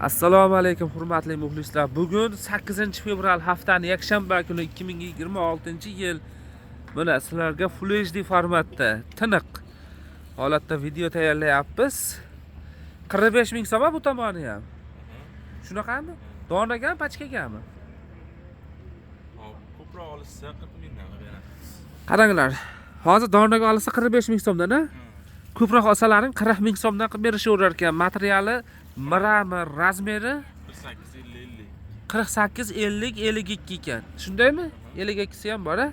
Assalomu alaykum hurmatli muxlislar. Bugun 8-fevral haftaning yakshanba kuni 2026-yil. Mana sizlarga Full HD formatda tiniq holatda video tayyorlayapmiz. 45 ming so'm bu tomoni ham. Shunaqami? Donagami, pachkagami? Ko'proq olsa 40 mingdan beramiz. Qaranglar. Hozir donaga olsa 45 ming so'mdan-a? Ko'proq olsalaring 40 ming so'mdan qilib berishaverar ekan. Materiali, mirami, razmeri 48 50 52 ekan. Shundaymi? 52si ham bor-a?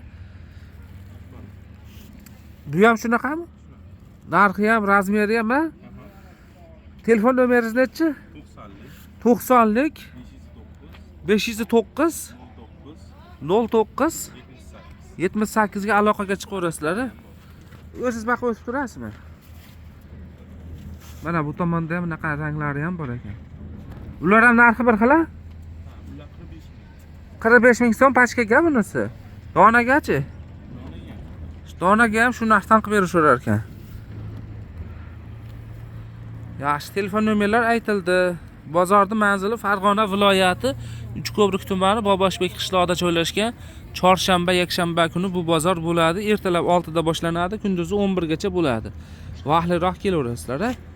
Bu ham shunaqami? Narxi ham, razmeri ham, ha? Telefon nomeringiz nechi? 90lik 509 09 78 ga aloqaga chiqaverasizlar. O'zingiz baqa o'sib turasizmi? Mana bu tomonda ham bunaqa ranglari ham bor ekan. Ular ham narxi bir xil-a? 45 ming so'm pachkaga bunisi. Donagachi? Donaga ham shu narxdan qilib berishaverar ekan. Yaxshi, telefon nomerlar aytildi. Bozorning manzili Farg'ona viloyati Uchko'prik tumani Boboshbek qishlog'ida joylashgan. Chorshanba, yakshanba kuni bu bozor bo'ladi. Ertalab 6 da boshlanadi, kunduzi 11 gacha bo'ladi. Vaqtliroq kelaverasizlar, ha?